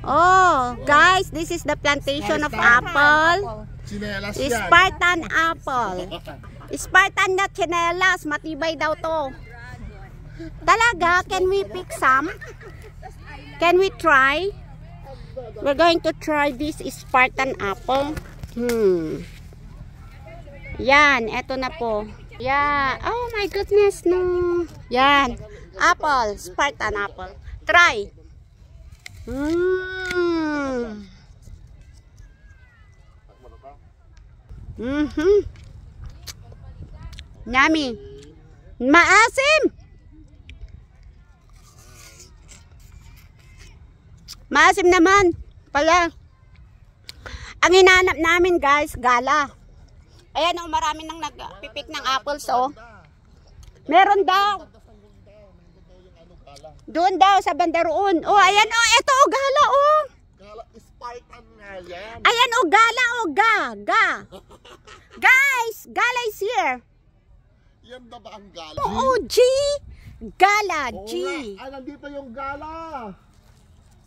Oh, guys, this is the plantation of apple. Spartan apple. Spartan na chinelas. Matibay daw to. Talaga, can we pick some? Can we try? We're going to try this Spartan apple. Yan, eto na po. Yeah. Oh my goodness, no. Yan. Apple. Spartan apple. Try. Yummy. Maasim. Maasim naman. Pala. Ang hinahanap namin, guys, gala. Ayan, oh, marami nang nagpipik ng apples, oh. Meron daw. Doon daw, sa banda roon. Oh, ayan, oh, eto, oh, gala, oh. Gala, Spartan nga yan. Ayan, oh, gala, oh, ga. Guys, gala is here. Yan na ba ang gala? Oo, G. Gala, G. Ah, nandito yung gala.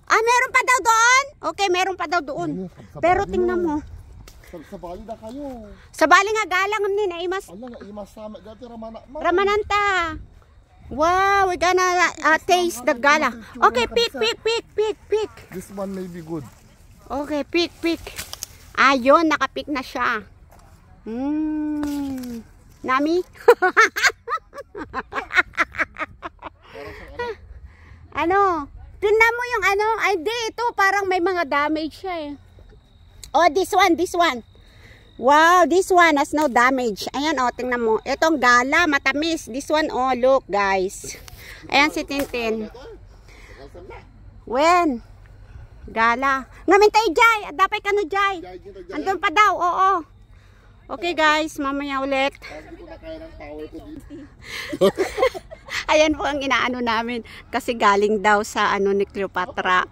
Ah, meron pa daw doon? Okay, meron pa daw doon. Pero tingnan mo. Sa bali na kayo. Sa bali nga galang din ay mas. Ala nga imas sama dati Ramananta. Wow, we're gonna taste the gala. Okay, pick. This one may be good. Okay, pick. Ayun, nakapik na siya. Nami? Ano? Tingnan mo yung ano? Ay, di, ito parang may mga damage siya eh. Oh, this one. Wow, this one has no damage. Ayan, oh, tingnan mo. Itong gala, matamis. This one, oh, look, guys. Ayan si Tintin. When? Gala. Ngamintay, Jai. Dapat ka no, Jai. Andun pa daw, oo. Okay, guys. Mamaya ulit. Ayan po ang inaano namin. Kasi galing daw sa ano ni Cleopatra.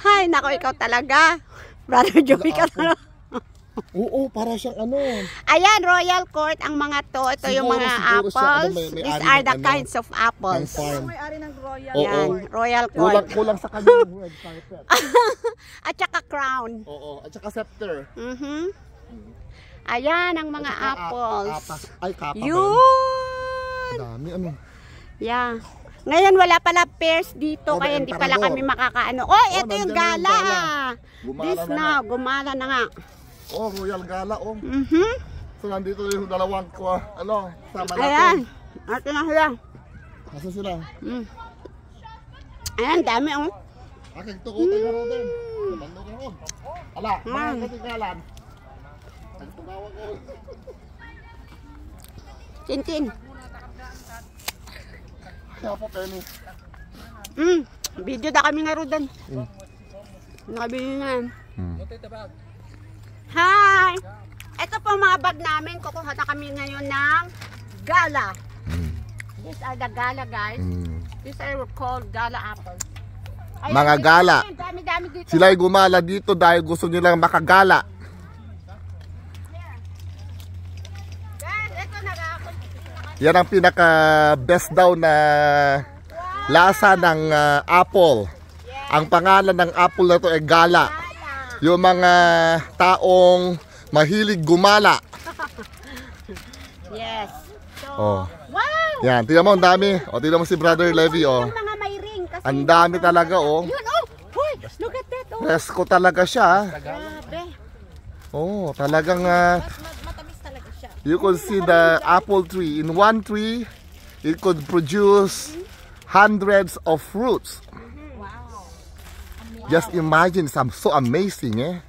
Hay, nako, ikaw talaga. Brother Joey ka na. Oo, para siyang ano. Ayan, Royal Court ang mga to. Ito yung mga apples. These are the kinds of apples. May-ari ng Royal. Yan, Royal Court. Kulang sa kanya yung red carpet. At saka crown. Oo, at saka scepter. Ayan ang mga apples. Ay, kapa. Yun! Dami, ano. Yeah. Ngayon wala pala pears dito, kaya hindi pala kami makakaano. Oh, ito yung gala. This na, gumala na nga. Oh, Royal Gala, oh. So, nandito yung dalawang ko, ano, sama natin. Ayan, ito na sila. Nasa sila? Ayan, dami, oh. Aking tukutan nga rin din. Nabando ka rin. Ala, mga katigalan. Nagtugawag ko. Tintin. Kaya po, Penny. Video na kami nga rin doon. Nakabili na. Hi! Ito po mga bag namin. Kukuha na kami ngayon ng gala. These are the gala, guys. These are called gala apples. Ayan, Mga gala. Dami-dami dito. Sila'y gumala dito dahil gusto nilang makagala. Guys, ito Yan ang pinaka best daw na lasa ng apple. Ang pangalan ng apple na ito ay gala. Yung mga taong mahilig gumala. Yes. Oh. Wow! Yan, tingnan mo ang dami. O, tingnan mo si Brother Levi, oh. Yung mga may ring kasi. Ang dami talaga, oh. Yun, oh! Hoy! Look at that, oh! Presko talaga siya. Grabe. Oh, talagang Matamis talaga siya. you could see the apple tree. In one tree, it could produce hundreds of fruits. Wow. Just imagine, it's so amazing, eh?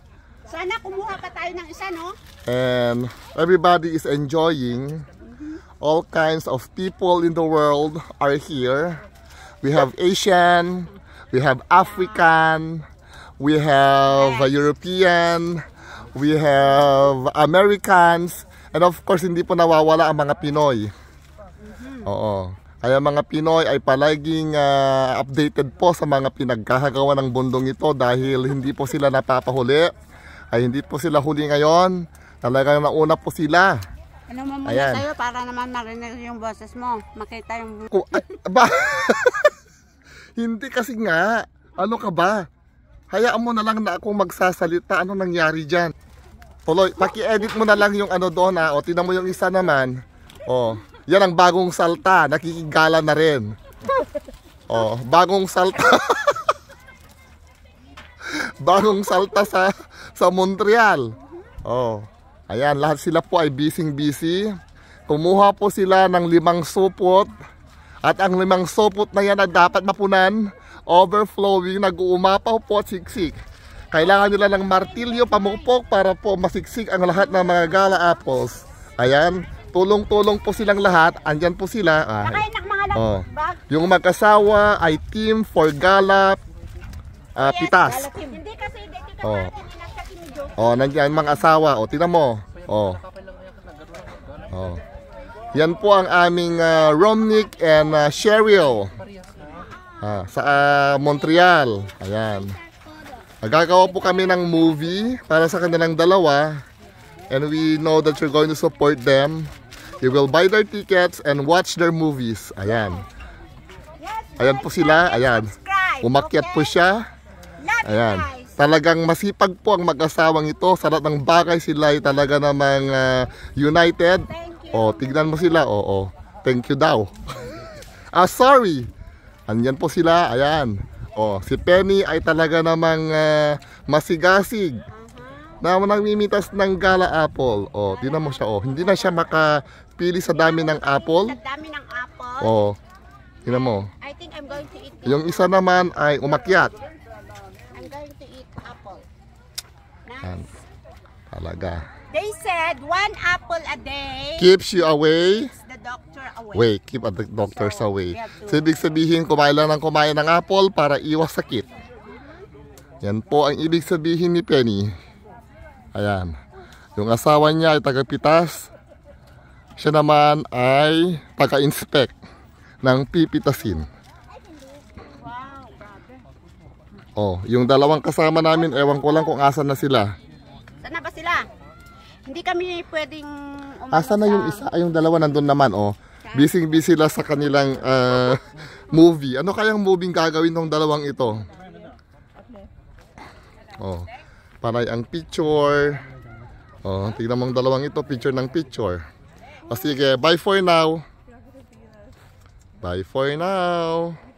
Sana kumuha pa tayo ng isa, no? And everybody is enjoying. All kinds of people in the world are here. We have Asian, we have African, we have European, we have Americans, and of course hindi po nawawala ang mga Pinoy. Oo. Kaya mga Pinoy ay palaging updated po sa mga pinagkakagawa ng bundong ito dahil hindi po sila napapahuli. Ay hindi po sila huli ngayon. Talagang nauna po sila. Ano mo muna tayo para naman marinig yung boses mo. Makita yung... Ba? Hindi kasi nga. Ano ka ba? Hayaan mo na lang na akong magsasalita. Ano nangyari dyan? Tuloy, paki-edit mo na lang yung ano doon ha. O, tingnan mo yung isa naman. O, yan ang bagong salta. Nakikigala na rin. O, bagong salta. Bagong salta sa Montreal. O, ayan, lahat sila po ay busy. Kumuha po sila ng 5 supot. At ang 5 supot na yan na dapat mapunan, overflowing, nag-uumapaw po at siksik. Kailangan nila ng martilyo, pamupok para po masiksik ang lahat ng mga gala apples. Ayan, tulong-tulong po silang lahat. Andyan po sila. Yung mag-asawa ay team for gala pitas. Hindi kasi dito ka Nandiyan mga asawa. Tingnan mo. Yan po ang aming Romnick and Cheryl sa Montreal. Ayan. Nagagawa po kami ng movie para sa kanilang dalawa. And we know that you're going to support them. You will buy their tickets and watch their movies. Ayan. Ayan po sila. Ayan. Umakyat po siya. Ayan. Talagang masipag po ang mag-asawang ito. Sa lahat ng bagay sila ay talaga namang united. Tignan mo sila. Thank you daw. Sorry. Andyan po sila. Ayan. Si Penny ay talaga namang masigasig. Na namimitas ng gala apple. Tingnan mo siya. Hindi na siya makapili sa dami ng apple. Sa dami ng apple. Tingnan mo. I think I'm going to eat this. Yung isa naman ay umakyat. I'm going to eat apple. Ayan. Talaga. They said 1 apple a day Keeps you away. keeps the doctor away. Keep the doctors away. So, ibig sabihin, kumain lang ng kumain ng apple para iwas sakit. Yan po ang ibig sabihin ni Penny. Ayan. Yung asawa niya ay taga-pitas. Siya naman ay taga-inspect ng pipitasin. Yung dalawang kasama namin, ewan ko lang kung asan na sila. Sana ba sila? Hindi kami pwedeng Asan na yung isa? Yung dalawa nandun naman, Busy sila sa kanilang movie. Ano kayang movie gagawin ng dalawang ito? Panay ang picture. Tignan mong dalawang ito, picture ng picture. Sige, bye for now. Bye for now.